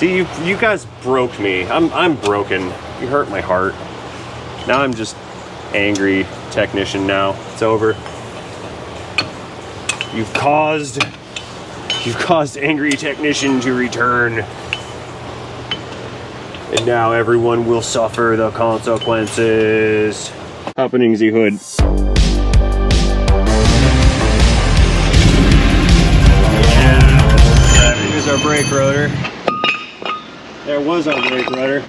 See, you guys broke me. I'm broken. You hurt my heart. Now I'm just angry technician now. It's over. You've caused angry technician to return. And now everyone will suffer the consequences. Happening Z Hood. Here's our brake rotor. There was our brake rotor.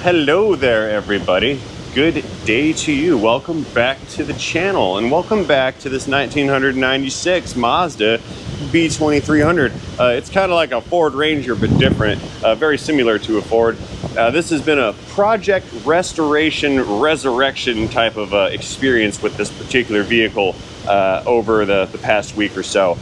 Hello there, everybody. Good day to you. Welcome back to the channel, and welcome back to this 1996 Mazda B2300. It's kind of like a Ford Ranger, but different. Very similar to a Ford. This has been a project restoration resurrection type of experience with this particular vehicle over the past week or so.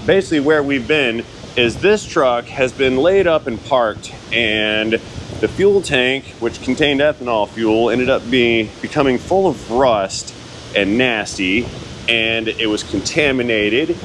Basically, where we've been is this truck has been laid up and parked, and the fuel tank, which contained ethanol fuel, ended up becoming full of rust and nasty, and it was contaminated,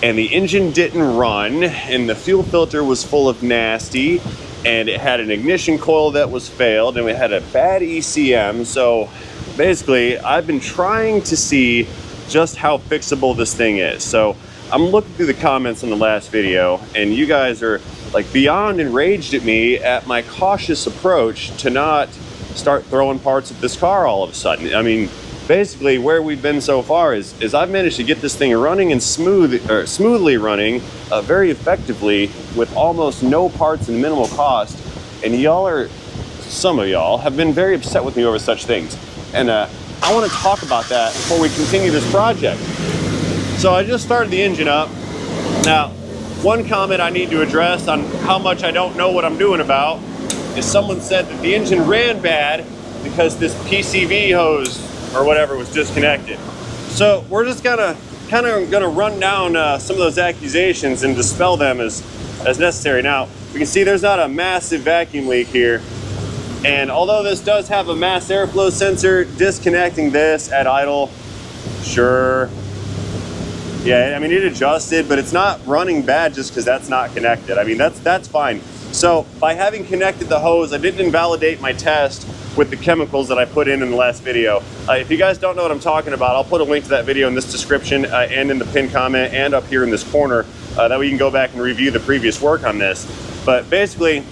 and the engine didn't run, and the fuel filter was full of nasty, and it had an ignition coil that was failed, and we had a bad ECM. So basically, I've been trying to see just how fixable this thing is. So I'm looking through the comments on the last video, and you guys are like beyond enraged at me at my cautious approach to not start throwing parts at this car all of a sudden. I mean, basically where we've been so far is I've managed to get this thing running and smoothly running very effectively with almost no parts and minimal cost. And some of y'all have been very upset with me over such things. And I want to talk about that before we continue this project. So I just started the engine up. Now, one comment I need to address on how much I don't know what I'm doing about is someone said that the engine ran bad because this PCV hose or whatever was disconnected. So we're just kind of gonna run down some of those accusations and dispel them as necessary. Now, we can see there's not a massive vacuum leak here. And although this does have a mass airflow sensor, disconnecting this at idle, sure. Yeah, I mean, it adjusted, but it's not running bad just because that's not connected. I mean, that's fine. So by having connected the hose, I didn't invalidate my test with the chemicals that I put in the last video. If you guys don't know what I'm talking about, I'll put a link to that video in this description and in the pinned comment and up here in this corner. That way you can go back and review the previous work on this. But basically,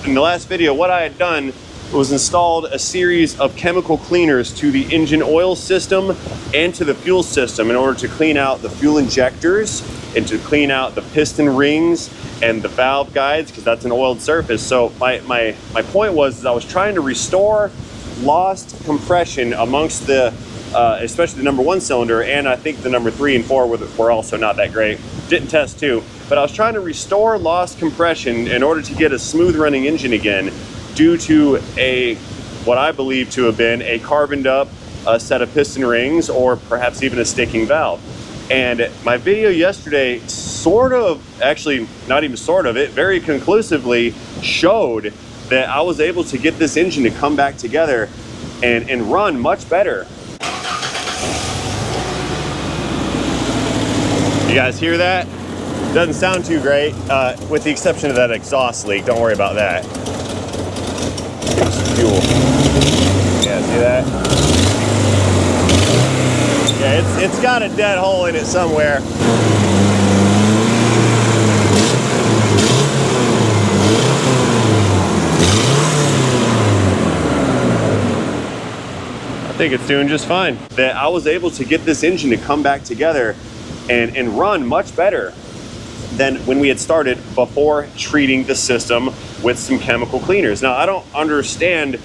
in the last video, what I had done was installed a series of chemical cleaners to the engine oil system and to the fuel system in order to clean out the fuel injectors and to clean out the piston rings and the valve guides, because that's an oiled surface. So my point was I was trying to restore lost compression amongst the especially the number 1 cylinder, and I think the number 3 and 4 were also not that great. Didn't test 2, but I was trying to restore lost compression in order to get a smooth running engine again, due to what I believe to have been a carboned up set of piston rings, or perhaps even a sticking valve. And my video yesterday actually not even sort of, it very conclusively showed that I was able to get this engine to come back together and run much better. You guys hear that? Doesn't sound too great, with the exception of that exhaust leak. Don't worry about that. Fuel. Yeah, see that? Yeah, it's got a dead hole in it somewhere. I think it's doing just fine. That I was able to get this engine to come back together and run much better than when we had started before treating the system with some chemical cleaners. Now, I don't understand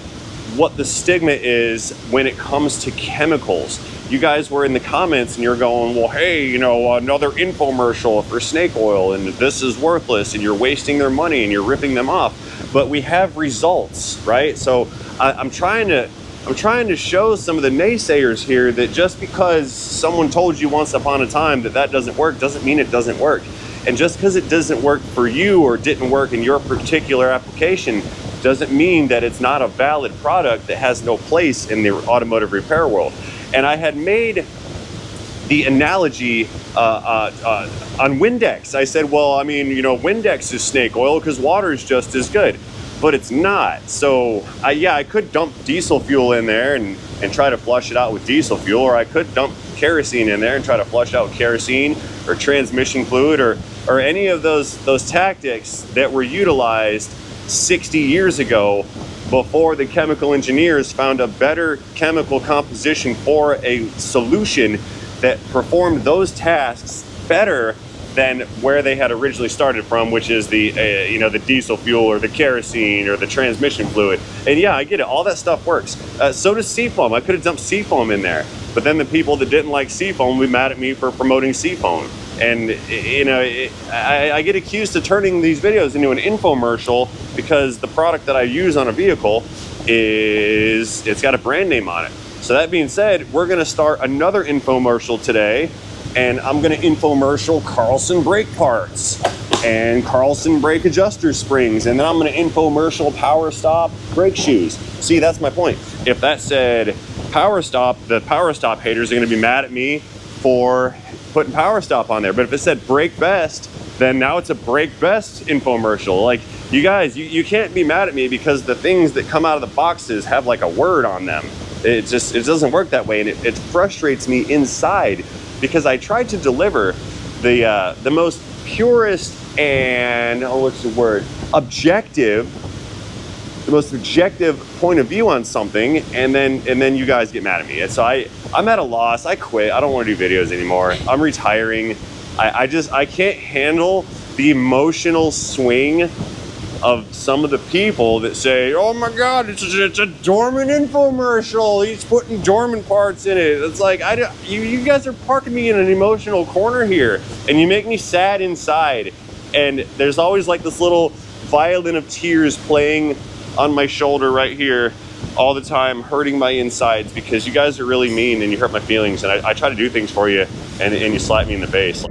what the stigma is when it comes to chemicals. You guys were in the comments and you're going, well, hey, you know, another infomercial for snake oil, and this is worthless, and you're wasting their money and you're ripping them off. But we have results, right? So I'm trying to show some of the naysayers here that just because someone told you once upon a time that doesn't work doesn't mean it doesn't work. And just because it doesn't work for you or didn't work in your particular application doesn't mean that it's not a valid product that has no place in the automotive repair world. And I had made the analogy on Windex. I said, well, I mean, you know, Windex is snake oil because water is just as good, but it's not. So yeah, I could dump diesel fuel in there and try to flush it out with diesel fuel, or I could dump kerosene in there and try to flush out kerosene or transmission fluid or any of those tactics that were utilized 60 years ago, before the chemical engineers found a better chemical composition for a solution that performed those tasks better than where they had originally started from, which is the the diesel fuel or the kerosene or the transmission fluid. And yeah, I get it, all that stuff works. So does seafoam. I could have dumped seafoam in there, but then the people that didn't like seafoam would be mad at me for promoting seafoam. And you know, I get accused of turning these videos into an infomercial because the product that I use on a vehicle it's got a brand name on it. So that being said, we're gonna start another infomercial today, and I'm gonna infomercial Carlson brake parts and Carlson brake adjuster springs, and then I'm gonna infomercial Power Stop brake shoes. See, that's my point. If that said Power Stop, the Power Stop haters are gonna be mad at me for putting Power Stop on there. But if it said Brake Best, then now it's a Brake Best infomercial. Like, you guys, you can't be mad at me because the things that come out of the boxes have like a word on them. It doesn't work that way, and it frustrates me inside because I tried to deliver the most purest and the most objective point of view on something, and then you guys get mad at me. And so I'm at a loss. I quit. I don't want to do videos anymore. I'm retiring. I can't handle the emotional swing of some of the people that say, oh my God, it's a Dorman infomercial. He's putting Dorman parts in it. It's like, you guys are parking me in an emotional corner here, and you make me sad inside. And there's always like this little violin of tears playing on my shoulder right here all the time, hurting my insides because you guys are really mean and you hurt my feelings, and I try to do things for you and you slap me in the face.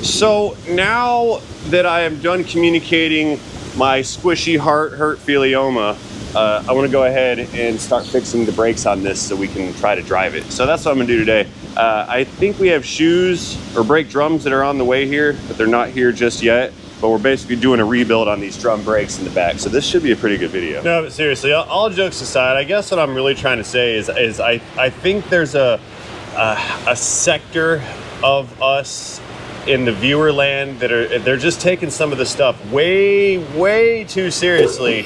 So now that I am done communicating my squishy heart hurt philioma, I want to go ahead and start fixing the brakes on this so we can try to drive it. So that's what I'm gonna do today. I think we have shoes or brake drums that are on the way here, but they're not here just yet. But we're basically doing a rebuild on these drum brakes in the back. So this should be a pretty good video. No, but seriously, all jokes aside, I guess what I'm really trying to say is I think there's a sector of us in the viewer land that they're just taking some of the stuff way too seriously,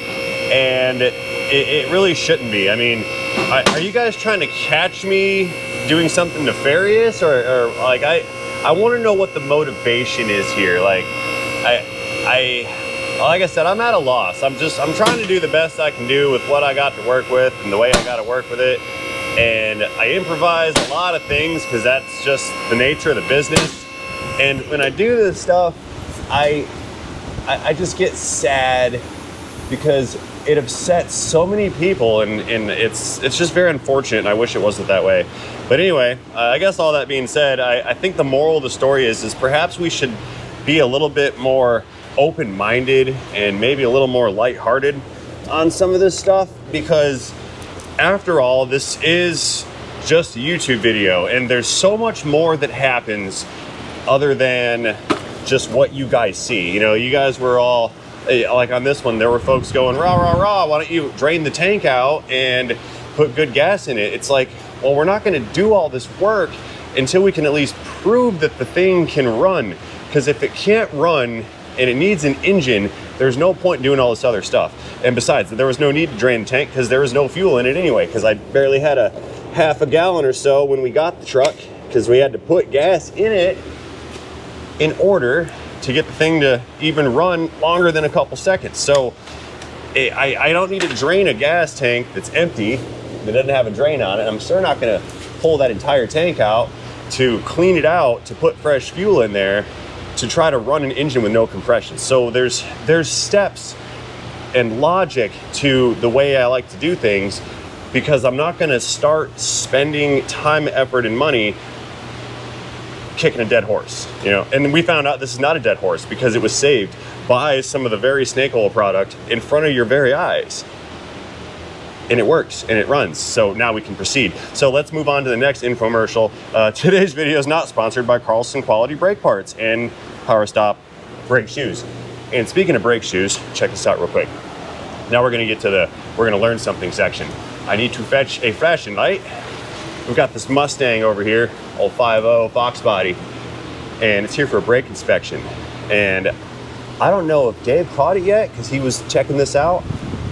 and it really shouldn't be. I mean, are you guys trying to catch me doing something nefarious, or like I want to know what the motivation is here. Like like I said, I'm at a loss. I'm trying to do the best I can do with what I got to work with and the way I got to work with it. And I improvise a lot of things because that's just the nature of the business. And when I do this stuff, I just get sad because it upsets so many people, and it's just very unfortunate, and I wish it wasn't that way. But anyway, I guess all that being said, I think the moral of the story is perhaps we should be a little bit more open-minded and maybe a little more lighthearted on some of this stuff, because after all, this is just a YouTube video, and there's so much more that happens other than just what you guys see. You know, you guys were all, like on this one, there were folks going, rah, rah, rah, why don't you drain the tank out and put good gas in it? It's like, well, we're not gonna do all this work until we can at least prove that the thing can run. Because if it can't run and it needs an engine, there's no point doing all this other stuff. And besides, there was no need to drain the tank because there was no fuel in it anyway, because I barely had a half a gallon or so when we got the truck, because we had to put gas in it in order to get the thing to even run longer than a couple seconds. So I don't need to drain a gas tank that's empty, that doesn't have a drain on it. I'm sure not gonna pull that entire tank out to clean it out, to put fresh fuel in there, to try to run an engine with no compression. So there's steps and logic to the way I like to do things, because I'm not gonna start spending time, effort, and money kicking a dead horse, you know? And we found out this is not a dead horse because it was saved by some of the very snake oil product in front of your very eyes. and it works and it runs. So now we can proceed. So let's move on to the next infomercial. Today's video is not sponsored by Carlson Quality Brake Parts and Power Stop brake shoes. And speaking of brake shoes, check this out real quick. Now we're gonna get to we're gonna learn something section. I need to fetch a flashing light. We've got this Mustang over here, old 5.0 Fox body, and it's here for a brake inspection. And I don't know if Dave caught it yet because he was checking this out.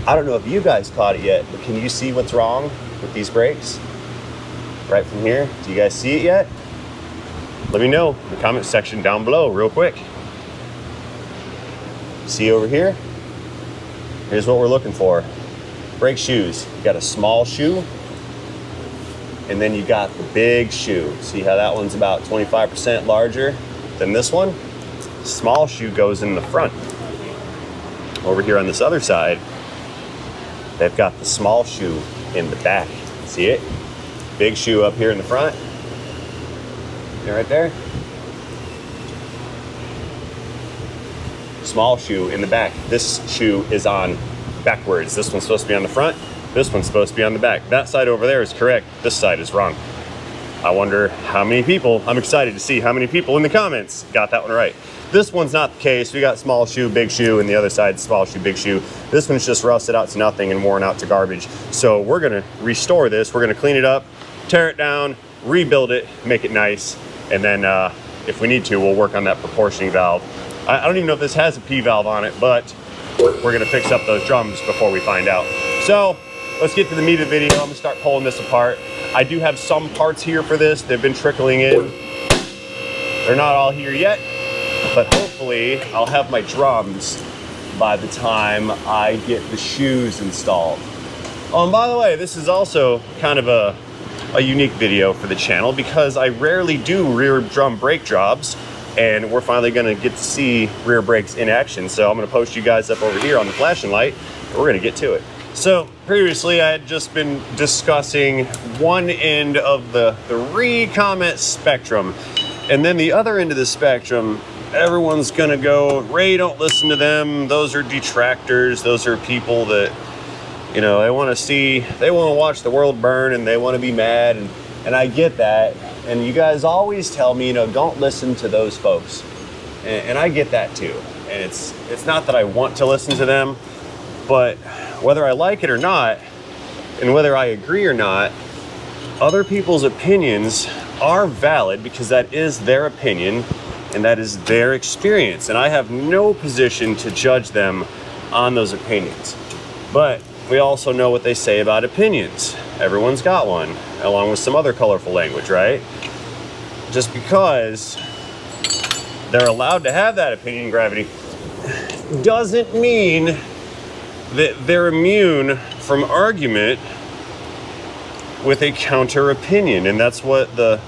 I don't know if you guys caught it yet, but can you see what's wrong with these brakes? Right from here, do you guys see it yet? Let me know in the comment section down below real quick. See over here? Here's what we're looking for. Brake shoes. You got a small shoe, and then you got the big shoe. See how that one's about 25% larger than this one? Small shoe goes in the front. Over here on this other side, they've got the small shoe in the back. See it? Big shoe up here in the front. Right there. Small shoe in the back. This shoe is on backwards. This one's supposed to be on the front. This one's supposed to be on the back. That side over there is correct. This side is wrong. I wonder how many people, I'm excited to see how many people in the comments got that one right. This one's not the case. We got small shoe, big shoe, and the other side, small shoe, big shoe. This one's just rusted out to nothing and worn out to garbage. So we're gonna restore this. We're gonna clean it up, tear it down, rebuild it, make it nice. And then if we need to, we'll work on that proportioning valve. I don't even know if this has a P valve on it, but we're gonna fix up those drums before we find out. So let's get to the meat of the video. I'm gonna start pulling this apart. I do have some parts here for this. They've been trickling in. They're not all here yet, but hopefully I'll have my drums by the time I get the shoes installed. Oh, and by the way, this is also kind of a unique video for the channel because I rarely do rear drum brake jobs, and we're finally gonna get to see rear brakes in action. So I'm gonna post you guys up over here on the flashing light, and we're gonna get to it. So previously I had just been discussing one end of the re-comment spectrum, and then the other end of the spectrum, everyone's gonna go, Ray, don't listen to them. Those are detractors. Those are people that, you know, they wanna watch the world burn and they wanna be mad, and I get that. And you guys always tell me, you know, don't listen to those folks. And I get that too. And it's not that I want to listen to them, but whether I like it or not, and whether I agree or not, other people's opinions are valid because that is their opinion and that is their experience. And I have no position to judge them on those opinions. But we also know what they say about opinions. Everyone's got one, along with some other colorful language, right? Just because they're allowed to have that opinion, gravity, doesn't mean that they're immune from argument with a counter opinion. And that's what the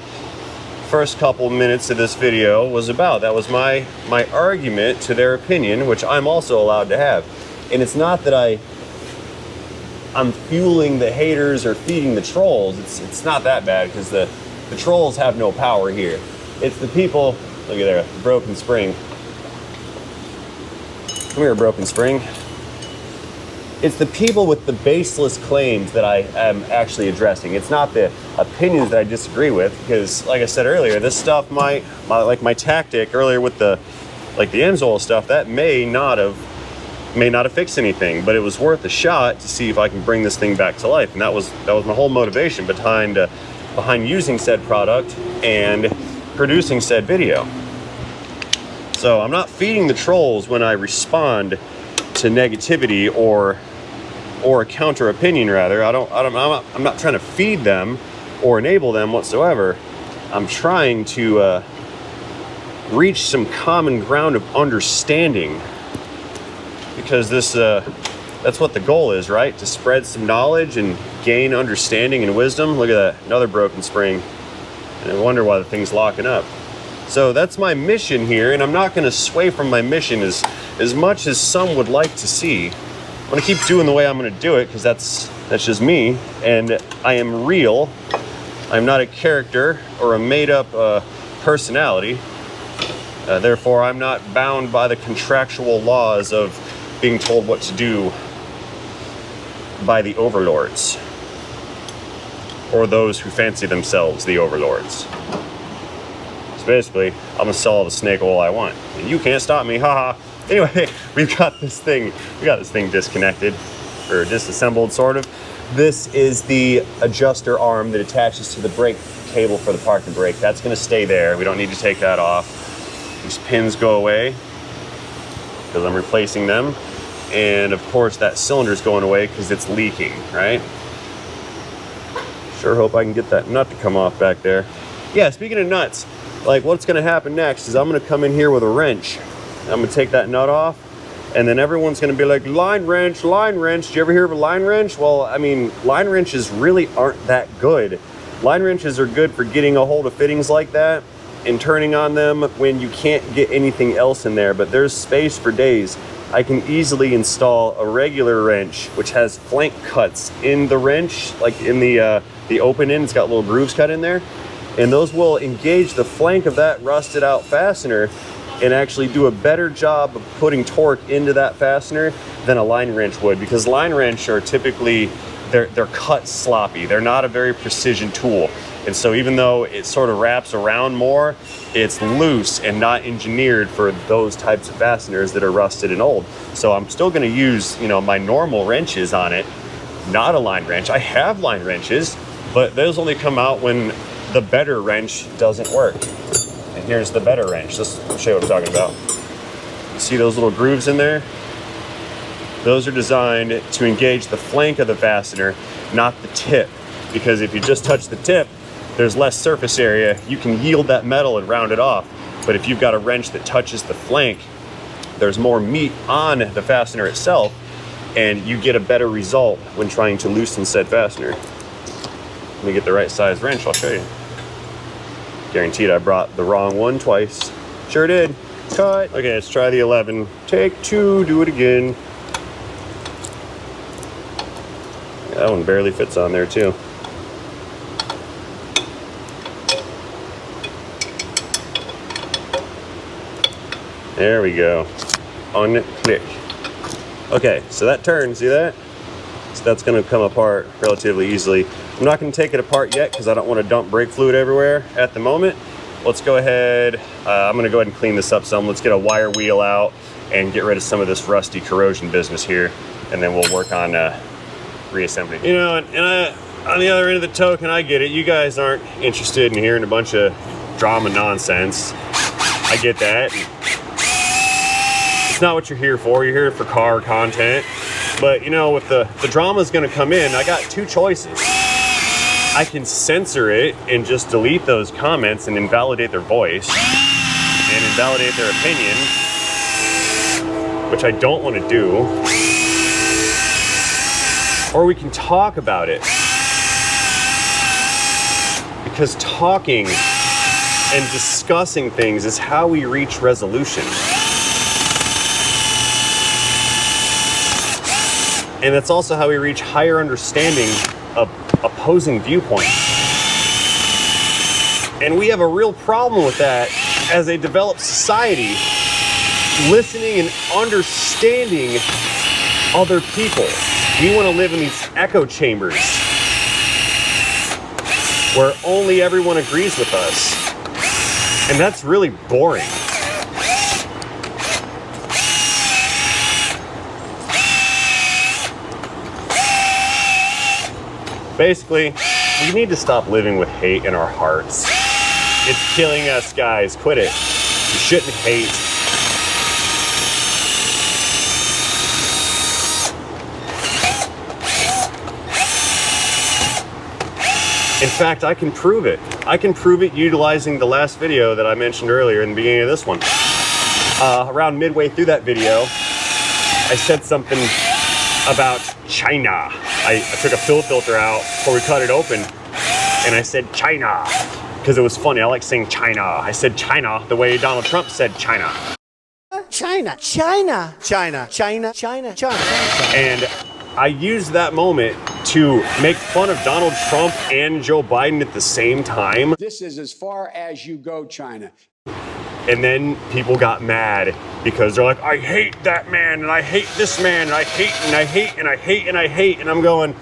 first couple minutes of this video was about. That was my argument to their opinion, which I'm also allowed to have. And it's not that I'm fueling the haters or feeding the trolls. It's not that bad because the trolls have no power here. It's the people, look at there, broken spring. Come here, broken spring. It's the people with the baseless claims that I am actually addressing. It's not the opinions that I disagree with, because like I said earlier, this stuff like my tactic earlier with the Amsoil stuff, that may not have fixed anything, but it was worth a shot to see if I can bring this thing back to life. And that was my whole motivation behind using said product and producing said video. So I'm not feeding the trolls when I respond to negativity or a counter opinion. Rather, I'm not trying to feed them or enable them whatsoever. I'm trying to reach some common ground of understanding, because that's what the goal is, right? To spread some knowledge and gain understanding and wisdom. Look at that, another broken spring. And I wonder why the thing's locking up. So that's my mission here, and I'm not going to sway from my mission as much as some would like to see. I'm going to keep doing the way I'm going to do it, because that's just me, and I am real. I'm not a character or a made-up personality. Therefore, I'm not bound by the contractual laws of being told what to do by the overlords, or those who fancy themselves the overlords. So basically, I'm gonna sell all the snake oil I want, and you can't stop me, haha. Anyway, we got this thing disconnected, or disassembled, sort of. This is the adjuster arm that attaches to the brake cable for the parking brake. That's gonna stay there. We don't need to take that off. These pins go away because I'm replacing them. And of course that cylinder's going away because it's leaking, right? Sure hope I can get that nut to come off back there. Yeah, speaking of nuts, like what's gonna happen next is I'm gonna come in here with a wrench. I'm gonna take that nut off, and then everyone's gonna be like, line wrench, line wrench. Did you ever hear of a line wrench? Well, I mean, line wrenches really aren't that good. Line wrenches are good for getting a hold of fittings like that and turning on them when you can't get anything else in there, but there's space for days. I can easily install a regular wrench, which has flank cuts in the wrench, like in the open end. It's got little grooves cut in there, and those will engage the flank of that rusted out fastener and actually do a better job of putting torque into that fastener than a line wrench would, because line wrench are typically, they're cut sloppy. They're not a very precision tool. And so even though it sort of wraps around more, it's loose and not engineered for those types of fasteners that are rusted and old. So I'm still gonna use, you know, my normal wrenches on it, not a line wrench. I have line wrenches, but those only come out when the better wrench doesn't work. And here's the better wrench. I'll show you what I'm talking about. You see those little grooves in there? Those are designed to engage the flank of the fastener, not the tip. Because if you just touch the tip, there's less surface area. You can yield that metal and round it off. But if you've got a wrench that touches the flank, there's more meat on the fastener itself, and you get a better result when trying to loosen said fastener. Let me get the right size wrench, I'll show you. Guaranteed I brought the wrong one twice. Sure did. Cut. Okay, let's try the 11. Take 2, do it again. That one barely fits on there too. There we go. Unclick. Okay, so that turns, see that? So that's gonna come apart relatively easily. I'm not gonna take it apart yet because I don't want to dump brake fluid everywhere at the moment. Let's go ahead, I'm gonna go ahead and clean this up some. Let's get a wire wheel out and get rid of some of this rusty corrosion business here, and then we'll work on reassembly. You know, and on the other end of the token, I get it. You guys aren't interested in hearing a bunch of drama nonsense. I get that. It's not what you're here for. You're here for car content. But you know, with the drama's gonna come in, I got 2 choices. I can censor it and just delete those comments and invalidate their voice and invalidate their opinion, which I don't want to do. Or we can talk about it. Because talking and discussing things is how we reach resolution. And that's also how we reach higher understanding of opposing viewpoints. And we have a real problem with that as a developed society, listening and understanding other people. We want to live in these echo chambers where only everyone agrees with us. And that's really boring. Basically, we need to stop living with hate in our hearts. It's killing us, guys. Quit it. You shouldn't hate. In fact, I can prove it. I can prove it utilizing the last video that I mentioned earlier in the beginning of this one. Around midway through that video, I said something about China. I took a fill filter out before we cut it open, and I said China, because it was funny. I like saying China. I said China the way Donald Trump said China. China, China, China, China, China, China. And I used that moment to make fun of Donald Trump and Joe Biden at the same time. This is as far as you go, China. And then people got mad because they're like, I hate that man, and I hate this man, and I hate, and I hate, and I hate, and I hate. And I'm going,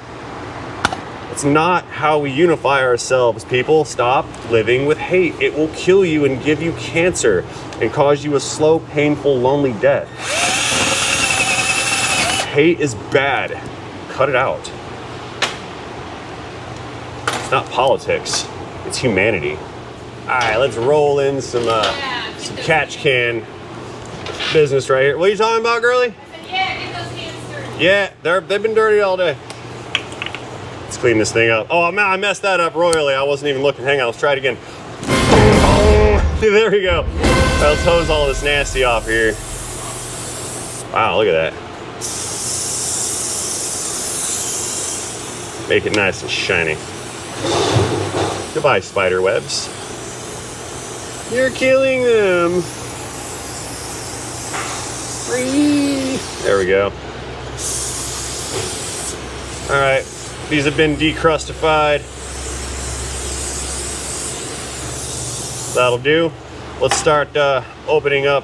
it's not how we unify ourselves, people. Stop living with hate. It will kill you and give you cancer and cause you a slow, painful, lonely death. Hate is bad. Cut it out. It's not politics. It's humanity. All right, let's roll in some catch can business right here. What are you talking about, girlie? I said, yeah, get those hands dirty. Yeah, they've been dirty all day. Let's clean this thing up. Oh man, I messed that up royally. I wasn't even looking. Hang on, let's try it again. There we go. Let's hose all this nasty off here. Wow, look at that. Make it nice and shiny. Goodbye, spider webs. You're killing them. Free. There we go. All right, these have been decrustified. That'll do. Let's start opening up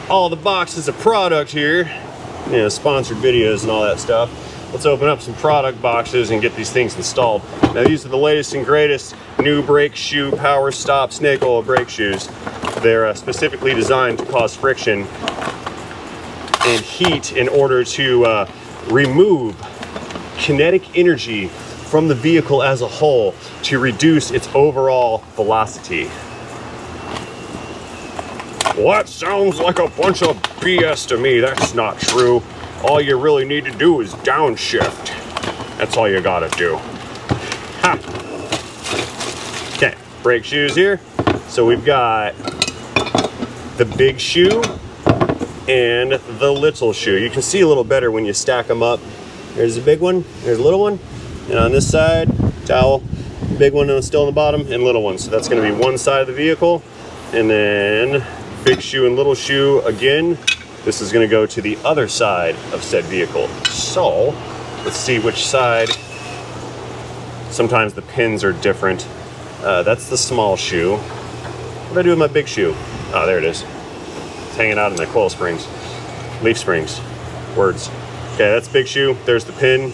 all the boxes of product here. You know, sponsored videos and all that stuff. Let's open up some product boxes and get these things installed. Now these are the latest and greatest new brake shoe power stop snake oil brake shoes. They're specifically designed to cause friction and heat in order to remove kinetic energy from the vehicle as a whole to reduce its overall velocity. Well, that sounds like a bunch of BS to me. That's not true. All you really need to do is downshift. That's all you gotta do. Ha! Okay, brake shoes here. So we've got the big shoe and the little shoe. You can see a little better when you stack them up. There's a big one, there's a little one, and on this side, towel, big one still on the bottom, and little one. So that's gonna be one side of the vehicle, and then big shoe and little shoe again. This is gonna go to the other side of said vehicle. So, let's see which side. Sometimes the pins are different. That's the small shoe. What do I do with my big shoe? Oh, there it is. It's hanging out in the coil springs. Leaf springs. Words. Okay, that's big shoe. There's the pin.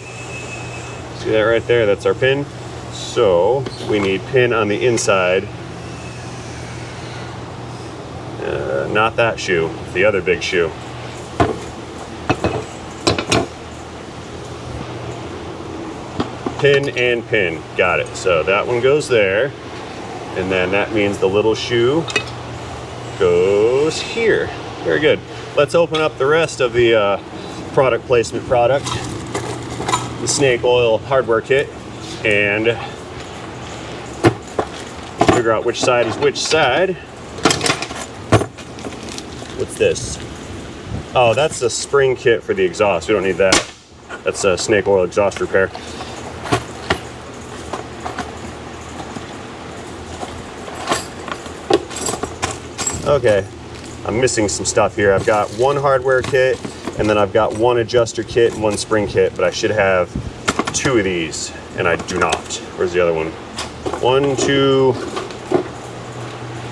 See that right there? That's our pin. So, we need pin on the inside. Not that shoe, the other big shoe. Pin and pin, got it. So that one goes there, and then that means the little shoe goes here. Very good. Let's open up the rest of the product placement product, the snake oil hardware kit, and figure out which side is which side. What's this? Oh, that's a spring kit for the exhaust. We don't need that. That's a snake oil exhaust repair. Okay, I'm missing some stuff here. I've got one hardware kit, and then I've got one adjuster kit and one spring kit, but I should have two of these, and I do not. Where's the other one? One, two.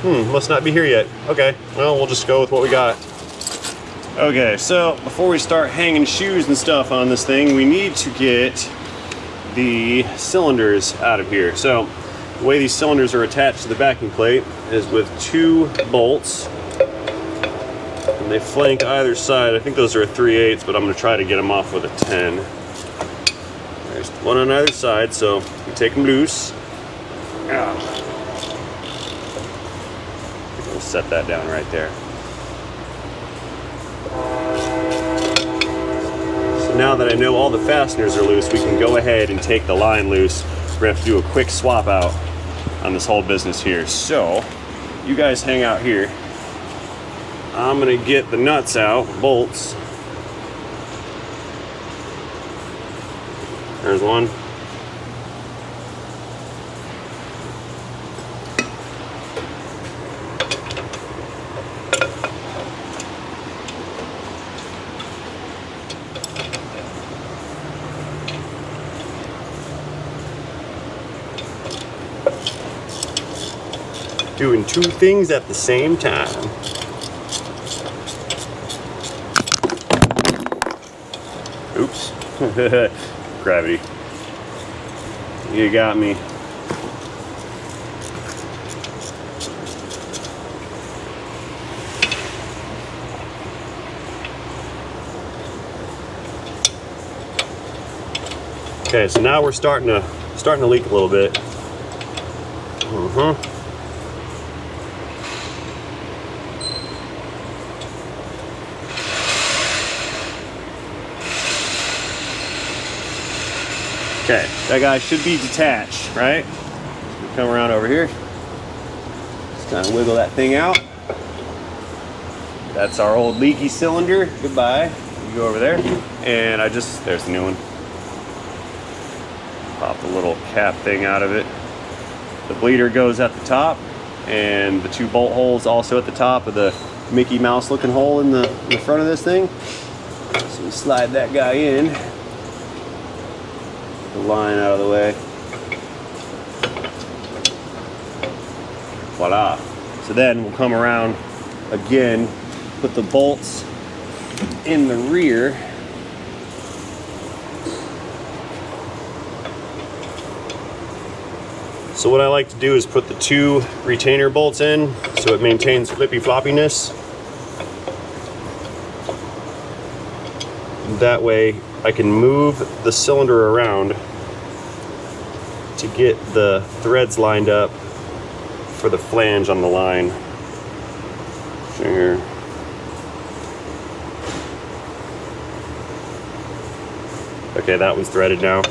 Must not be here yet. Okay, well, we'll just go with what we got. Okay, so before we start hanging shoes and stuff on this thing, we need to get the cylinders out of here. So the way these cylinders are attached to the backing plate is with 2 bolts, and they flank either side. I think those are a 3/8, but I'm going to try to get them off with a 10. There's one on either side, so you take them loose. We'll set that down right there. So now that I know all the fasteners are loose, we can go ahead and take the line loose. We're gonna have to do a quick swap out on this whole business here. So you guys hang out here. I'm gonna get the nuts out, bolts. There's one. Doing two things at the same time. Oops. Gravity. You got me. Okay, so now we're starting to leak a little bit. Okay, that guy should be detached, right? Come around over here. Just kind of wiggle that thing out. That's our old leaky cylinder. Goodbye. You go over there. And there's the new one. Pop the little cap thing out of it. The bleeder goes at the top, and the two bolt holes also at the top of the Mickey Mouse looking hole in the front of this thing. So we slide that guy in. The line out of the way. Voila. So then we'll come around again, put the bolts in the rear. So what I like to do is put the two retainer bolts in so it maintains flippy floppiness. That way I can move the cylinder around to get the threads lined up for the flange on the line. Here. Okay, that one's threaded now.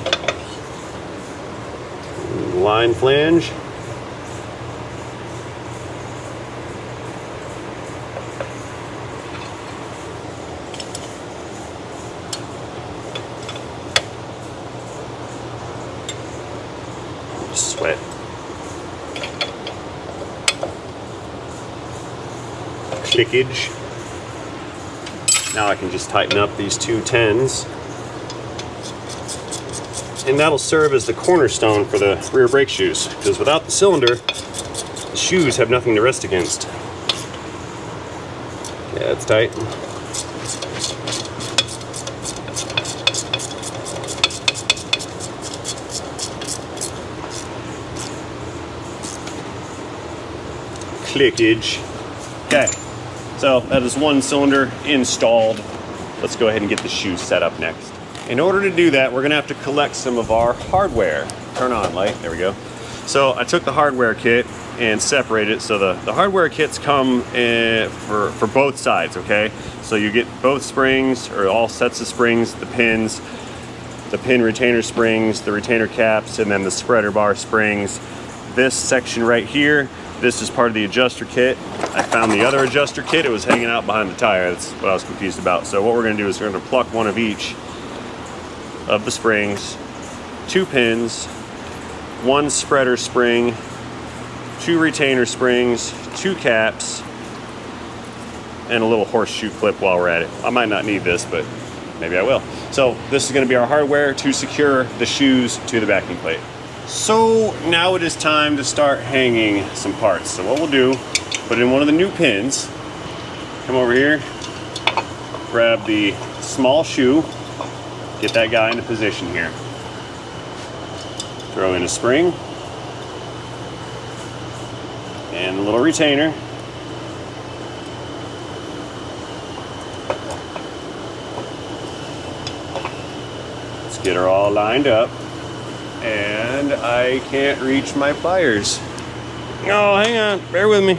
Line flange. Sweat. Clickage. Now I can just tighten up these two 10s. And that'll serve as the cornerstone for the rear brake shoes, because without the cylinder, the shoes have nothing to rest against. Yeah, it's tight. Clickage. Okay, so that is one cylinder installed. Let's go ahead and get the shoes set up next. In order to do that, we're gonna have to collect some of our hardware. Turn on light, there we go. So I took the hardware kit and separated it. So the hardware kits come for both sides, okay? So you get both springs, or all sets of springs, the pins, the pin retainer springs, the retainer caps, and then the spreader bar springs. This section right here, this is part of the adjuster kit. I found the other adjuster kit, it was hanging out behind the tire. That's what I was confused about. So what we're gonna do is we're gonna pluck one of each of the springs, two pins, one spreader spring, two retainer springs, two caps, and a little horseshoe clip while we're at it. I might not need this, but maybe I will. So this is gonna be our hardware to secure the shoes to the backing plate. So now it is time to start hanging some parts. So what we'll do, put in one of the new pins, come over here, grab the small shoe, get that guy into position here. Throw in a spring and a little retainer. Let's get her all lined up. And I can't reach my pliers. Oh, hang on, bear with me.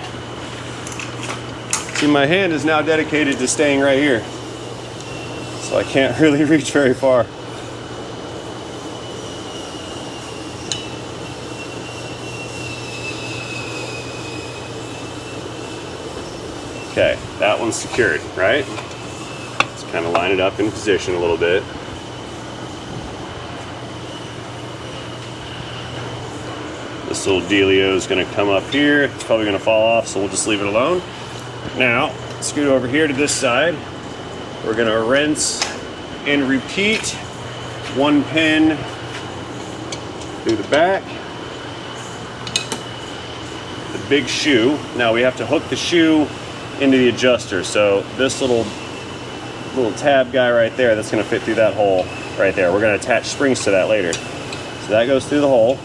See, my hand is now dedicated to staying right here, so I can't really reach very far. Okay, that one's secured, right? Let's kind of line it up in position a little bit. This little dealio is going to come up here. It's probably going to fall off, so we'll just leave it alone. Now, scoot over here to this side. We're going to rinse and repeat one pin through the back. The big shoe. Now we have to hook the shoe into the adjuster. So this little tab guy right there, that's gonna fit through that hole right there. We're gonna attach springs to that later. So that goes through the hole.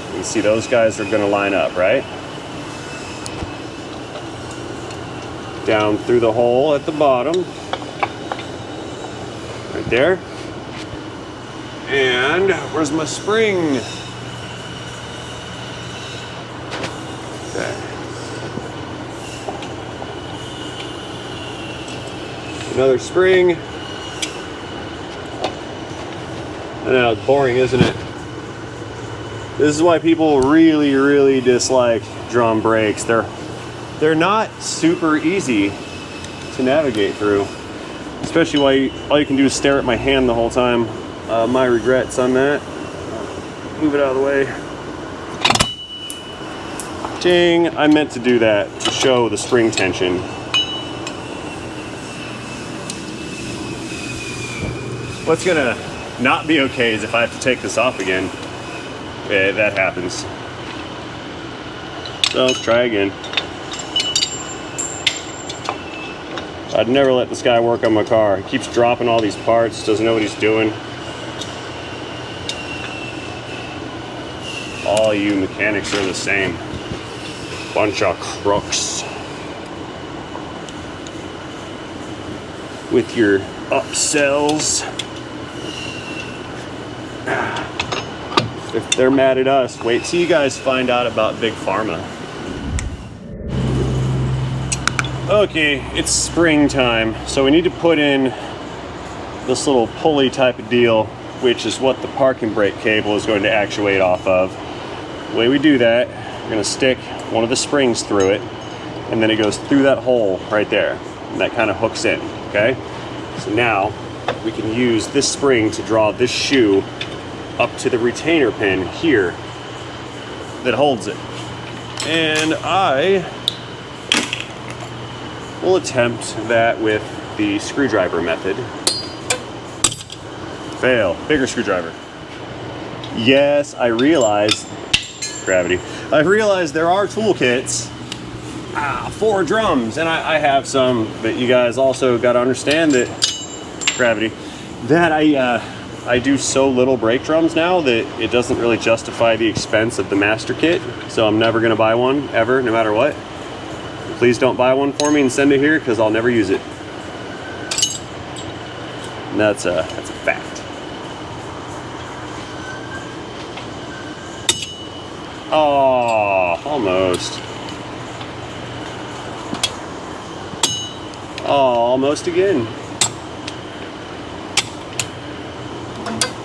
You can see those guys are gonna line up, right? Down through the hole at the bottom. Right there. And where's my spring? Okay. Another spring. I know, it's boring, isn't it? This is why people really, really dislike drum brakes. They're not super easy to navigate through. Especially while all you can do is stare at my hand the whole time. My regrets on that. Move it out of the way. Ding, I meant to do that to show the spring tension. What's gonna not be okay is if I have to take this off again. Yeah, that happens. So let's try again. I'd never let this guy work on my car. He keeps dropping all these parts, doesn't know what he's doing. All you mechanics are the same. Bunch of crooks. With your upsells. If they're mad at us, wait till you guys find out about Big Pharma. Okay, it's springtime, so we need to put in this little pulley type of deal, which is what the parking brake cable is going to actuate off of. The way we do that, we're going to stick one of the springs through it, and then it goes through that hole right there, and that kind of hooks in, okay? So now we can use this spring to draw this shoe up to the retainer pin here that holds it. And I will attempt that with the screwdriver method. Fail. Bigger screwdriver. Yes, I realize gravity. I realize there are toolkits for drums, and I have some, but you guys also got to understand that gravity. That I do so little brake drums now that it doesn't really justify the expense of the master kit. So I'm never gonna buy one ever, no matter what. Please don't buy one for me and send it here because I'll never use it. And that's a fact. Oh, almost. Oh, almost again.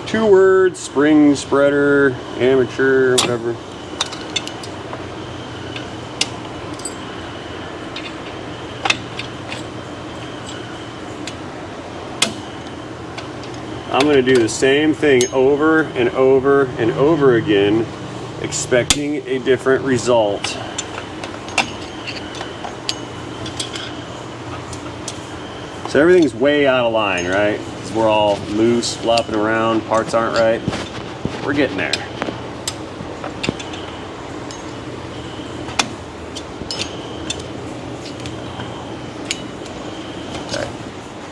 2 words, spring spreader, amateur, whatever. I'm going to do the same thing over and over and over again, expecting a different result. So everything's way out of line, right? Because we're all loose, flopping around, parts aren't right. We're getting there.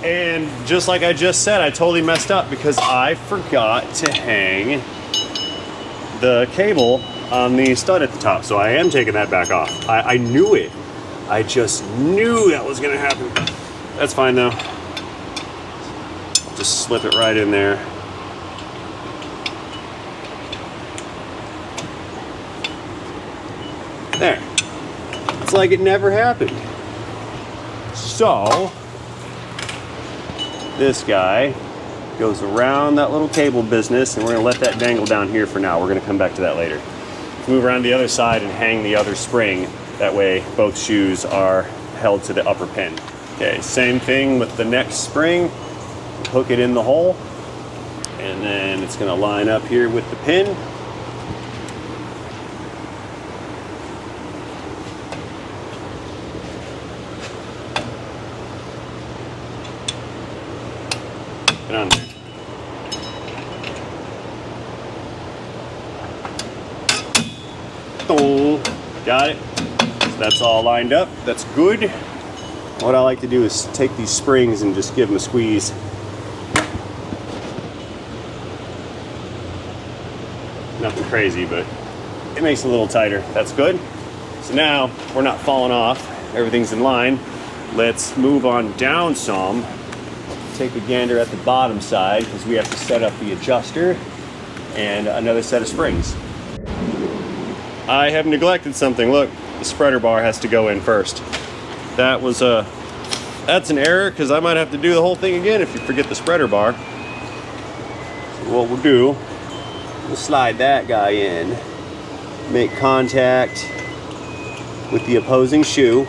And just like I just said, I totally messed up because I forgot to hang the cable on the stud at the top. So I am taking that back off. I knew it. I just knew that was gonna happen. That's fine though. Just slip it right in there. There. It's like it never happened. So this guy goes around that little cable business, and we're gonna let that dangle down here for now. We're gonna come back to that later. Let's move around the other side and hang the other spring. That way both shoes are held to the upper pin. Okay, same thing with the next spring. Hook it in the hole, and then it's gonna line up here with the pin. Get on there. Oh, got it. So that's all lined up. That's good. What I like to do is take these springs and just give them a squeeze. Nothing crazy, but it makes it a little tighter. That's good. So now we're not falling off. Everything's in line. Let's move on down some. Take a gander at the bottom side because we have to set up the adjuster and another set of springs. I have neglected something. Look, the spreader bar has to go in first. That's an error because I might have to do the whole thing again if you forget the spreader bar. So what we'll do, we'll slide that guy in, make contact with the opposing shoe.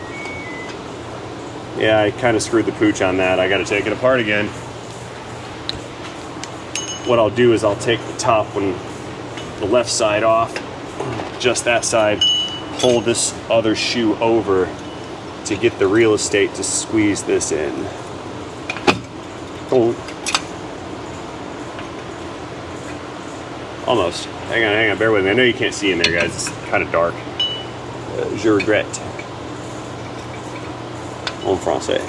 Yeah, I kind of screwed the pooch on that. I got to take it apart again. What I'll do is I'll take the top one, the left side off, just that side, pull this other shoe over to get the real estate to squeeze this in. Oh. Almost. Hang on, bear with me. I know you can't see in there, guys. It's kind of dark. Je regrette. En français.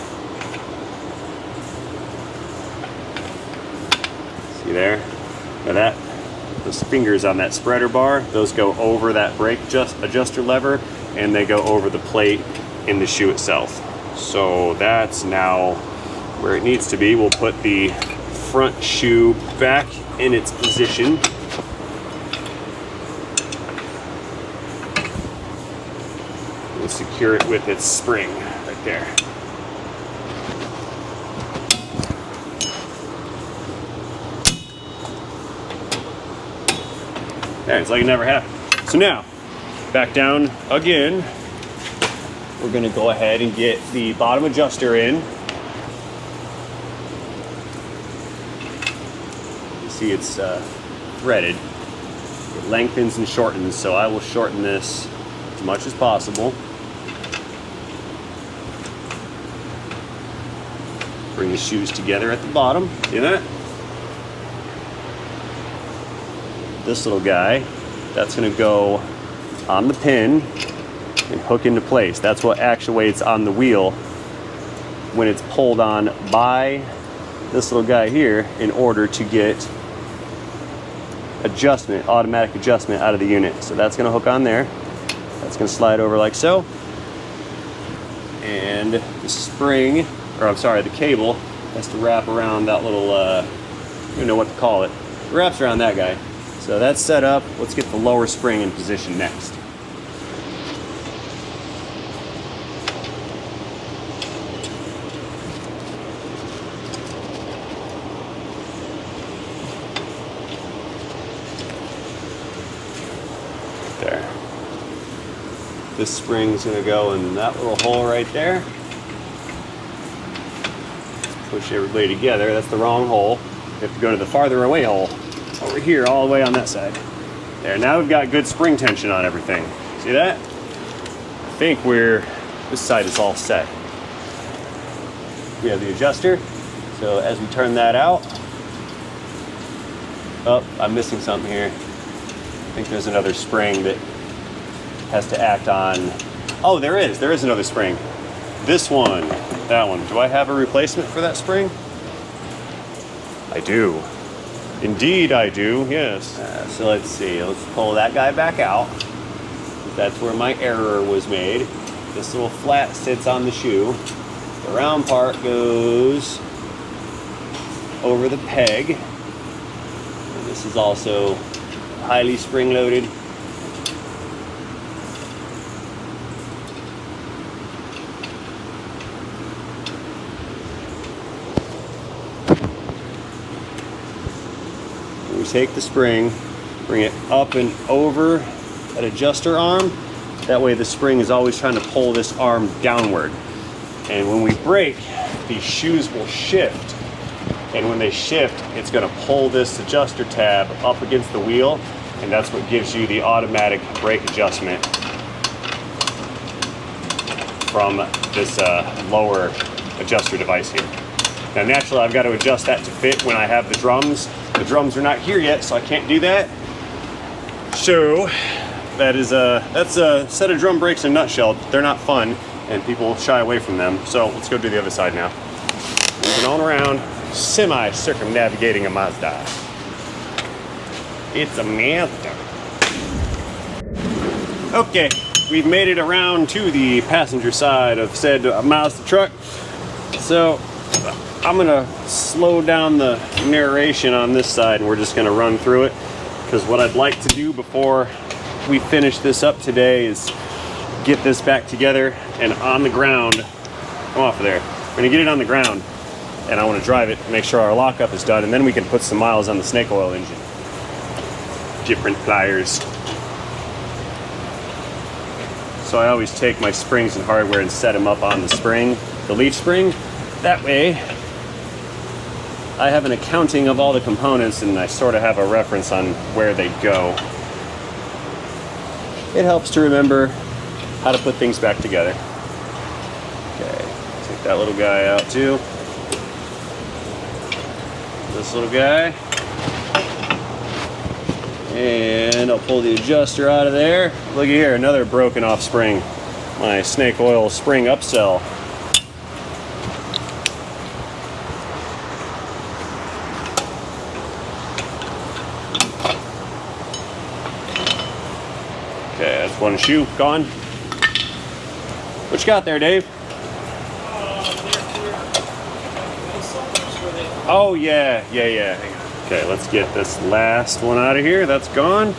See there? Now those fingers on that spreader bar, those go over that brake adjuster lever, and they go over the plate in the shoe itself. So that's now where it needs to be. We'll put the front shoe back in its position. We'll secure it with its spring right there. There, it's like it never happened. So now, back down again. We're gonna go ahead and get the bottom adjuster in. You see it's threaded. It lengthens and shortens, so I will shorten this as much as possible. Bring the shoes together at the bottom. See that? This little guy, that's gonna go on the pin and hook into place. That's what actuates on the wheel when it's pulled on by this little guy here in order to get adjustment, automatic adjustment out of the unit. So that's gonna hook on there. That's gonna slide over like so. And the spring, or I'm sorry, the cable has to wrap around that little, I don't know what to call it. It wraps around that guy. So that's set up. Let's get the lower spring in position next. There. This spring's gonna go in that little hole right there. Push everybody together. That's the wrong hole. You have to go to the farther away hole. Over here, all the way on that side. There, now we've got good spring tension on everything. See that? I think this side is all set. We have the adjuster. So as we turn that out, oh, I'm missing something here. I think there's another spring that has to act on. Oh, there is another spring. This one, that one. Do I have a replacement for that spring? I do. Indeed I do, yes. So let's see, let's pull that guy back out. That's where my error was made. This little flat sits on the shoe. The round part goes over the peg. And this is also highly spring-loaded. Take the spring, bring it up and over that adjuster arm. That way the spring is always trying to pull this arm downward. And when we brake, these shoes will shift. And when they shift, it's gonna pull this adjuster tab up against the wheel, and that's what gives you the automatic brake adjustment from this lower adjuster device here. Now naturally I've got to adjust that to fit when I have the drums. The drums are not here yet, so I can't do that. So that's a set of drum brakes in a nutshell. They're not fun, and people shy away from them. So let's go do the other side now. Moving on around, semi-circumnavigating a Mazda. It's a Mazda. Okay, we've made it around to the passenger side of said Mazda truck. So I'm gonna slow down the narration on this side, and we're just gonna run through it, because what I'd like to do before we finish this up today is get this back together and on the ground. Come off of there. We're gonna get it on the ground, and I want to drive it, make sure our lockup is done, and then we can put some miles on the snake oil engine. Different pliers. So I always take my springs and hardware and set them up on the spring, the leaf spring. That way, I have an accounting of all the components, and I sort of have a reference on where they go. It helps to remember how to put things back together. Okay, take that little guy out too. This little guy. And I'll pull the adjuster out of there. Look at here, another broken off spring. My snake oil spring upsell. Okay, that's one shoe gone. What you got there, Dave? Oh yeah. Okay, let's get this last one out of here. That's gone.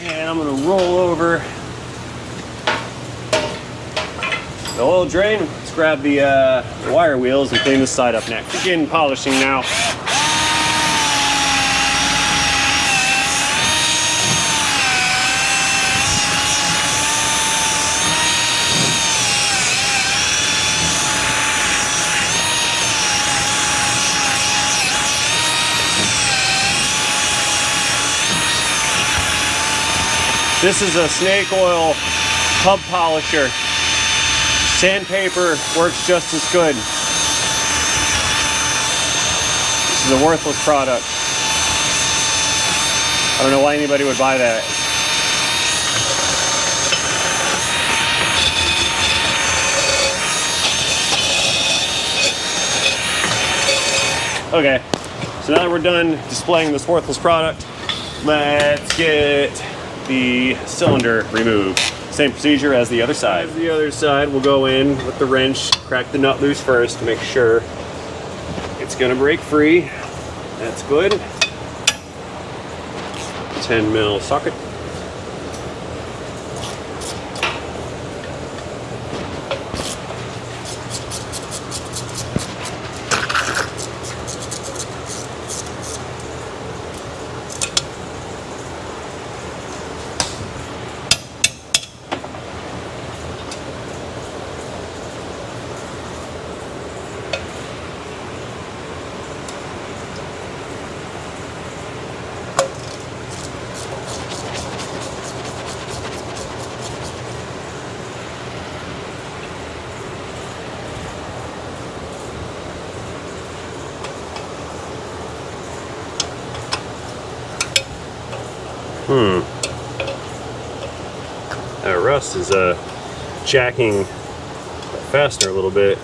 And I'm gonna roll over the oil drain. Let's grab the wire wheels and clean this side up next. Begin polishing now. This is a snake oil hub polisher. Sandpaper works just as good. This is a worthless product. I don't know why anybody would buy that. Okay, so now that we're done displaying this worthless product, let's get the cylinder removed. Same procedure as the other side. As the other side, we'll go in with the wrench, crack the nut loose first to make sure it's gonna break free. That's good. 10 mil socket. Rust is jacking faster a little bit.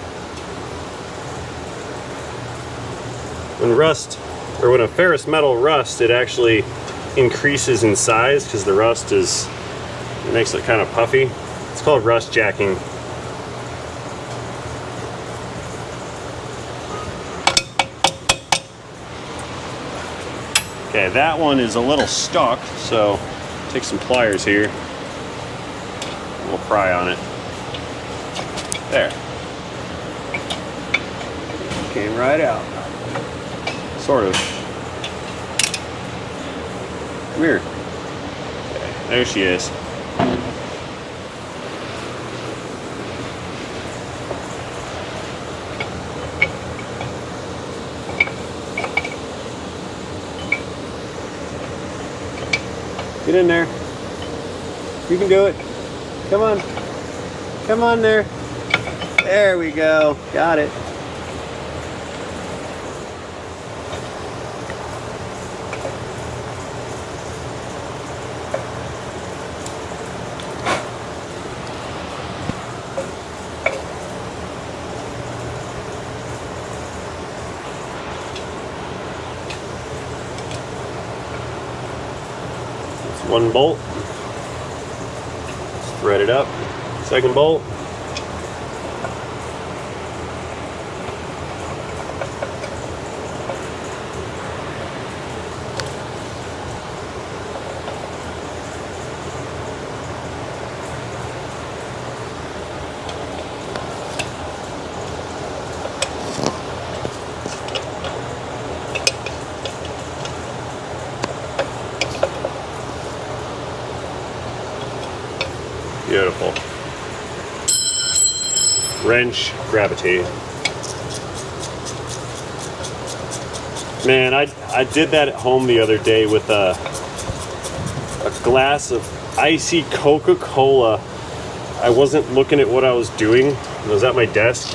When a ferrous metal rusts, it actually increases in size because the rust makes it kind of puffy. It's called rust jacking. Okay, that one is a little stuck, so take some pliers here. We'll pry on it. There. Came right out. Sort of. Come here. Okay, there she is. Get in there. You can do it. Come on. Come on there. There we go. Got it. One bolt. Thread it up. Second bolt. Beautiful. Wrench, gravity. Man, I did that at home the other day with a glass of icy Coca-Cola. I wasn't looking at what I was doing. I was at my desk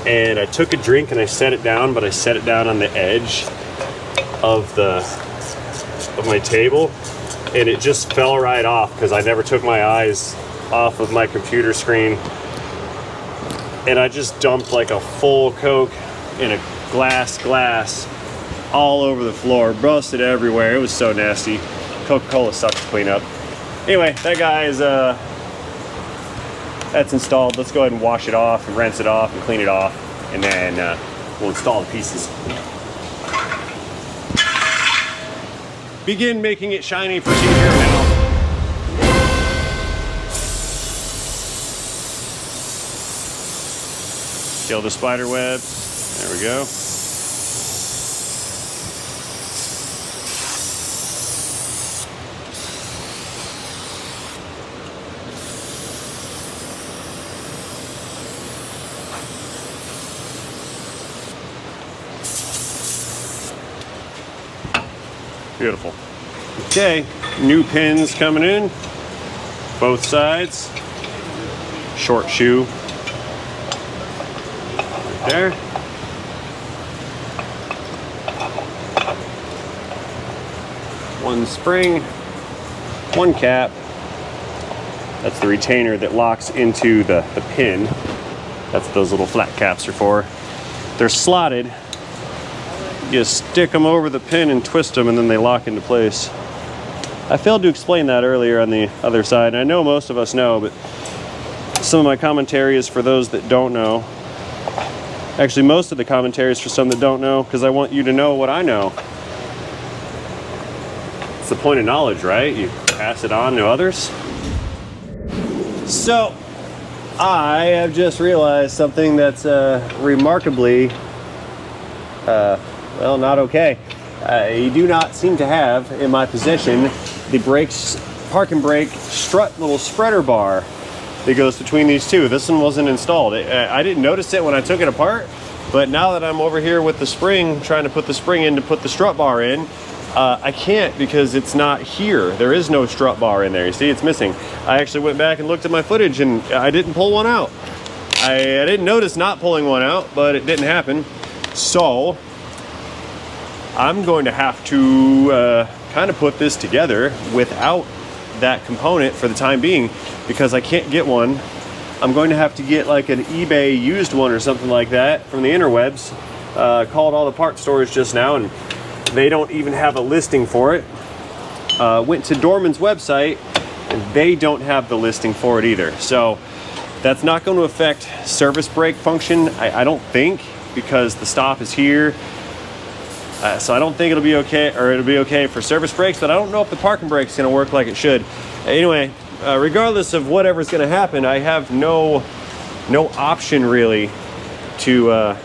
and I took a drink and I set it down, but I set it down on the edge of my table. And it just fell right off because I never took my eyes off of my computer screen. And I just dumped like a full Coke in a glass all over the floor, busted everywhere. It was so nasty. Coca-Cola sucks to clean up. Anyway, that guy is that's installed. Let's go ahead and wash it off and rinse it off and clean it off, and then we'll install the pieces. Begin making it shiny procedure now. Kill the spider webs. There we go. Beautiful. Okay, new pins coming in, both sides. Short shoe right there. One spring, one cap. That's the retainer that locks into the pin. That's what those little flat caps are for. They're slotted. You stick them over the pin and twist them, and then they lock into place. I failed to explain that earlier on the other side. I know most of us know, but some of my commentary is for those that don't know. Actually, most of the commentary is for some that don't know, because I want you to know what I know. It's the point of knowledge, right? You pass it on to others. So, I have just realized something that's remarkably well, not okay. I do not seem to have in my possession the brakes, park and brake strut little spreader bar that goes between these two. This one wasn't installed. I didn't notice it when I took it apart, but now that I'm over here with the spring, trying to put the spring in to put the strut bar in, I can't because it's not here. There is no strut bar in there. You see, it's missing. I actually went back and looked at my footage and I didn't pull one out. I didn't notice not pulling one out, but it didn't happen. So I'm going to have to kind of put this together without that component for the time being, because I can't get one. I'm going to have to get like an eBay used one or something like that from the interwebs. Called all the parts stores just now, and they don't even have a listing for it. Went to Dorman's website, and they don't have the listing for it either. So that's not going to affect service brake function, I don't think, because the stop is here. So I don't think it'll be okay, or it'll be okay for service brakes, but I don't know if the parking brake's going to work like it should. Anyway, regardless of whatever's going to happen, I have no option really to, I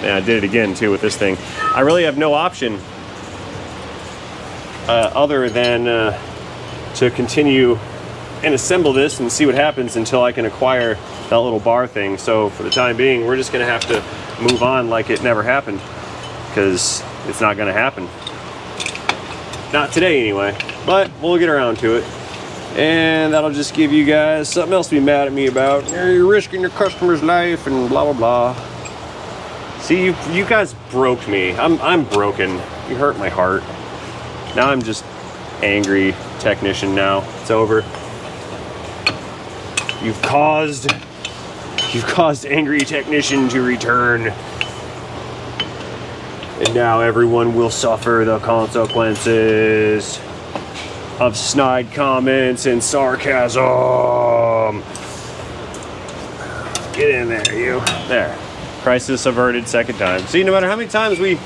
did it again too with this thing. I really have no option other than to continue and assemble this and see what happens until I can acquire that little bar thing. So for the time being, we're just going to have to move on like it never happened, because it's not going to happen. Not today anyway, but we'll get around to it. And that'll just give you guys something else to be mad at me about. You're risking your customer's life and blah, blah, blah. See, you guys broke me. I'm broken. You hurt my heart. Now I'm just angry technician now. It's over. You've caused angry technician to return. And now everyone will suffer the consequences. of snide comments and sarcasm. Get in there, you. There. Crisis averted second time. See, no matter how many times we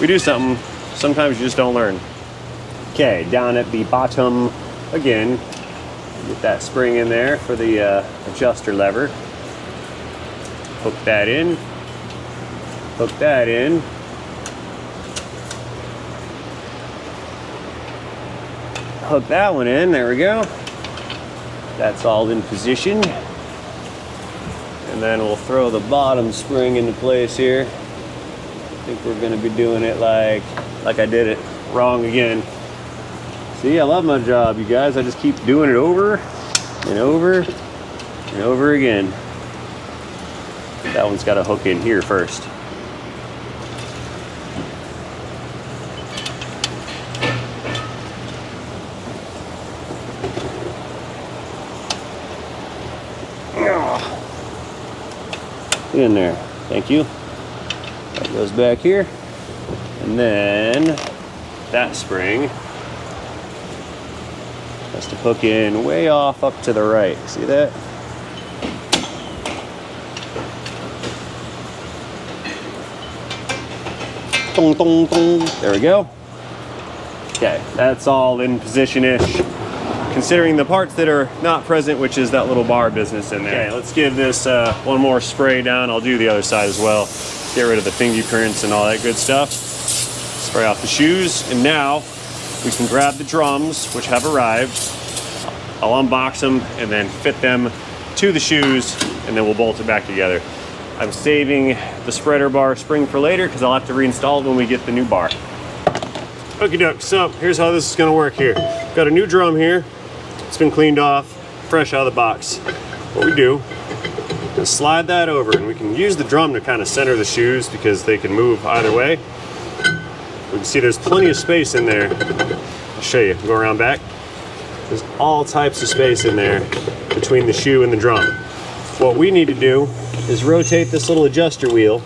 do something, sometimes you just don't learn. Okay, down at the bottom again. Get that spring in there for the adjuster lever. Hook that in. Hook that in. Hook that one in. There we go. That's all in position. And then we'll throw the bottom spring into place here. I think we're going to be doing it like I did it wrong again. See, I love my job, you guys. I just keep doing it over and over and over again. That one's got to hook in here first. Get in there. Thank you. That goes back here. And then that spring has to hook in way off up to the right. See that? Dong, dong, dong. There we go. Okay, that's all in position-ish. Considering the parts that are not present, which is that little bar business in there. Okay, let's give this one more spray down. I'll do the other side as well. Get rid of the fingerprints and all that good stuff. Spray off the shoes, and now we can grab the drums, which have arrived. I'll unbox them and then fit them to the shoes, and then we'll bolt it back together. I'm saving the spreader bar spring for later because I'll have to reinstall it when we get the new bar. Okie doke, so here's how this is gonna work here. Got a new drum here. It's been cleaned off, fresh out of the box. What we do is slide that over, and we can use the drum to kind of center the shoes because they can move either way. We can see there's plenty of space in there. I'll show you, go around back. There's all types of space in there between the shoe and the drum. What we need to do is rotate this little adjuster wheel,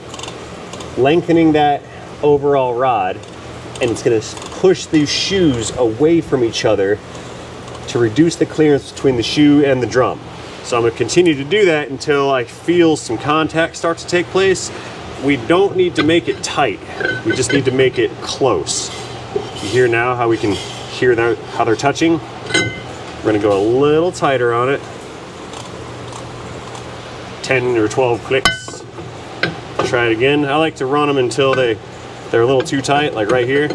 lengthening that overall rod, and it's gonna push these shoes away from each other to reduce the clearance between the shoe and the drum. So I'm gonna continue to do that until I feel some contact start to take place. We don't need to make it tight. We just need to make it close. You hear now how we can hear how they're touching? We're gonna go a little tighter on it. 10 or 12 clicks. Try it again. I like to run them until they're a little too tight, like right here.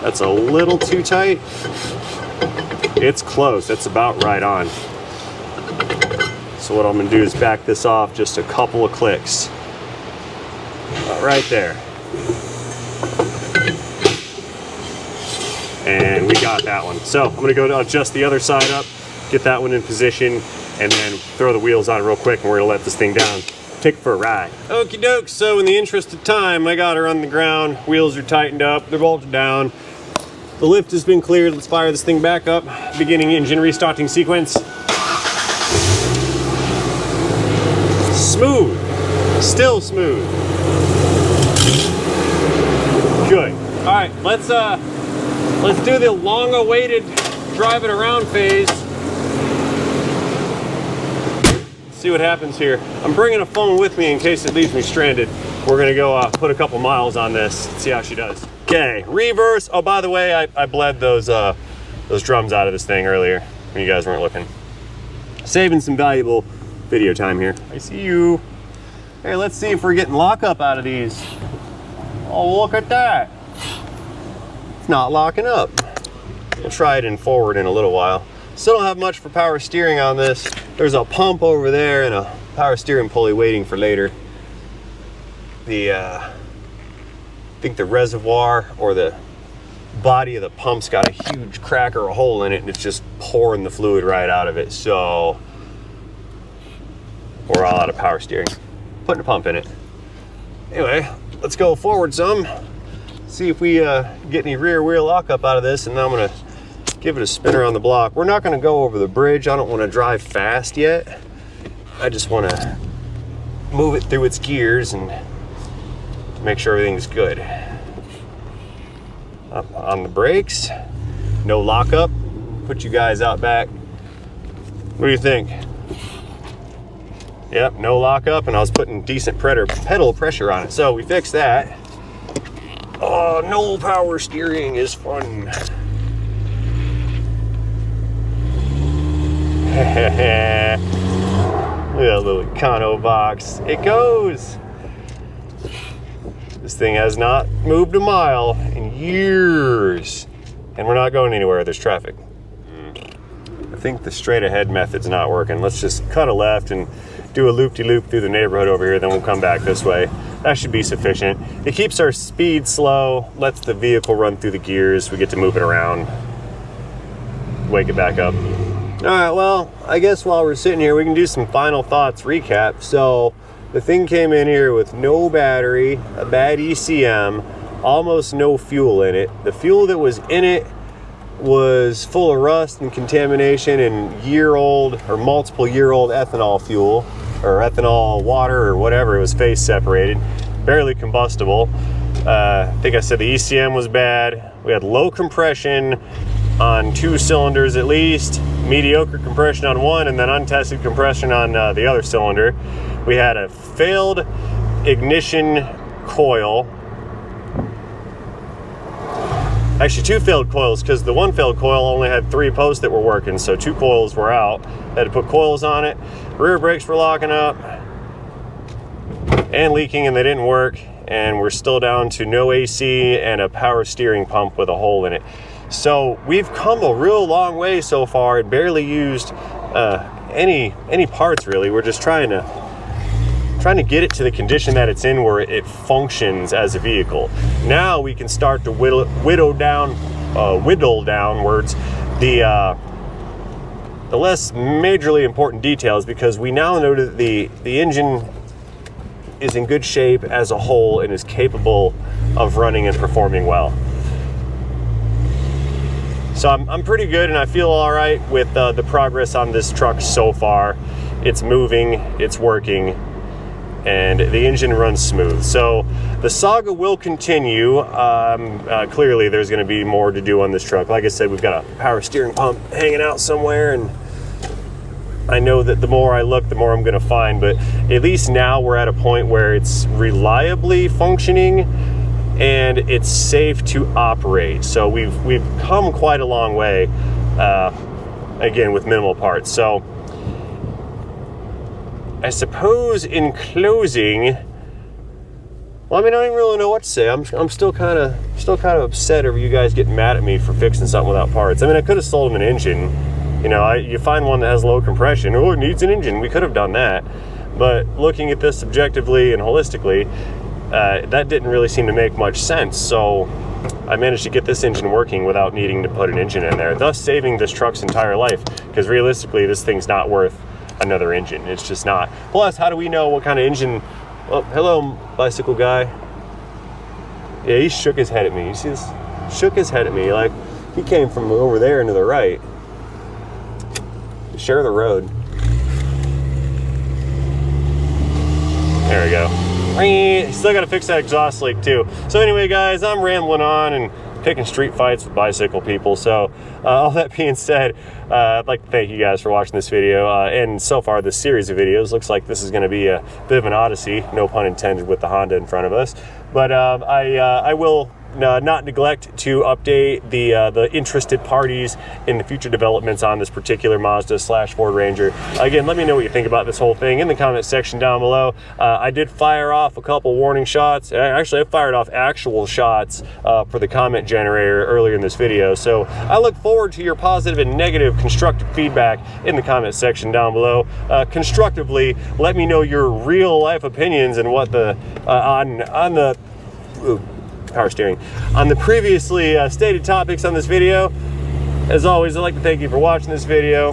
That's a little too tight. It's close, that's about right on. So what I'm gonna do is back this off just a couple of clicks. Right there. And we got that one. So I'm gonna go adjust the other side up, get that one in position, and then throw the wheels on real quick, and we're gonna let this thing down. Take it for a ride. Okie doke, so in the interest of time, I got her on the ground. Wheels are tightened up, they're bolted down. The lift has been cleared. Let's fire this thing back up. Beginning engine restarting sequence. Smooth, still smooth. Good. All right, let's do the long-awaited drive it around phase. See what happens here. I'm bringing a phone with me in case it leaves me stranded. We're gonna go put a couple miles on this, see how she does. Okay, reverse. Oh, by the way, I bled those drums out of this thing earlier when you guys weren't looking. Saving some valuable video time here. I see you. Hey, let's see if we're getting lockup out of these. Oh, look at that. It's not locking up. We'll try it in forward in a little while. Still don't have much for power steering on this. There's a pump over there and a power steering pulley waiting for later. I think the reservoir or the body of the pump's got a huge crack or a hole in it, and it's just pouring the fluid right out of it. So we're all out of power steering. Putting a pump in it. Anyway, let's go forward some. See if we get any rear wheel lockup out of this, and then I'm gonna give it a spin around the block. We're not gonna go over the bridge. I don't wanna drive fast yet. I just wanna move it through its gears and make sure everything's good. Up on the brakes. No lockup. Put you guys out back. What do you think? Yep, no lockup, and I was putting decent pedal pressure on it. So we fixed that. Oh, no power steering is fun. Look at that little Econo box. It goes. This thing has not moved a mile in years. And we're not going anywhere. There's traffic. I think the straight ahead method's not working. Let's just cut a left and do a loop-de-loop through the neighborhood over here, then we'll come back this way. That should be sufficient. It keeps our speed slow, lets the vehicle run through the gears. We get to move it around, wake it back up. All right, well, I guess while we're sitting here, we can do some final thoughts recap. So the thing came in here with no battery, a bad ECM, almost no fuel in it. The fuel that was in it was full of rust and contamination and year-old or multiple year-old ethanol fuel or ethanol water or whatever. It was phase separated, barely combustible. I think I said the ECM was bad. We had low compression on 2 cylinders at least, mediocre compression on one, and then untested compression on the other cylinder. We had a failed ignition coil. Actually, 2 failed coils, because the 1 failed coil only had 3 posts that were working, so 2 coils were out. Had to put coils on it. Rear brakes were locking up and leaking, and they didn't work. And we're still down to no AC and a power steering pump with a hole in it. So we've come a real long way so far and barely used any parts really. We're just trying to get it to the condition that it's in where it functions as a vehicle. Now we can start to whittle downwards the less majorly important details, because we now know that the engine is in good shape as a whole and is capable of running and performing well. So I'm pretty good, and I feel all right with the progress on this truck so far. It's moving, it's working, and the engine runs smooth. So the saga will continue. Clearly there's going to be more to do on this truck. Like I said, we've got a power steering pump hanging out somewhere, and I know that the more I look, the more I'm going to find. But at least now we're at a point where it's reliably functioning and it's safe to operate. So we've come quite a long way, again, with minimal parts. So I suppose in closing, well, I mean, I don't really know what to say. I'm still kind of upset over you guys getting mad at me for fixing something without parts. I mean, I could have sold them an engine. You know, you find one that has low compression. Oh, it needs an engine. We could have done that. But looking at this objectively and holistically, that didn't really seem to make much sense. So I managed to get this engine working without needing to put an engine in there, thus saving this truck's entire life. Because realistically, this thing's not worth another engine. It's just not. Plus, how do we know what kind of engine? Oh, hello, bicycle guy. Yeah, he shook his head at me. You see this? Shook his head at me like he came from over there and to the right. Share the road. There we go. Still got to fix that exhaust leak too. So anyway, guys, I'm rambling on and picking street fights with bicycle people. So all that being said, I'd like to thank you guys for watching this video. And so far, this series of videos looks like this is going to be a bit of an odyssey, no pun intended, with the Honda in front of us. But I will not neglect to update the interested parties in the future developments on this particular Mazda / Ford Ranger. Again, let me know what you think about this whole thing in the comment section down below. I did fire off a couple warning shots. Actually, I fired off actual shots for the comment generator earlier in this video. So I look forward to your positive and negative constructive feedback in the comment section down below. Constructively, let me know your real life opinions and what the on the power steering on the previously stated topics on this video. As always, I'd like to thank you for watching this video,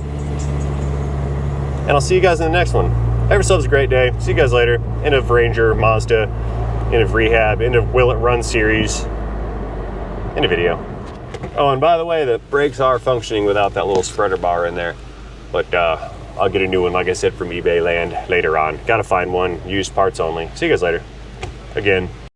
and I'll see you guys in the next one. Have yourselves a great day. See you guys later. End of Ranger, Mazda, end of rehab, end of Will It Run series, end of video. Oh, and by the way, the brakes are functioning without that little spreader bar in there, but I'll get a new one, like I said, from eBay land later on. Gotta find one, used parts only. See you guys later. Again,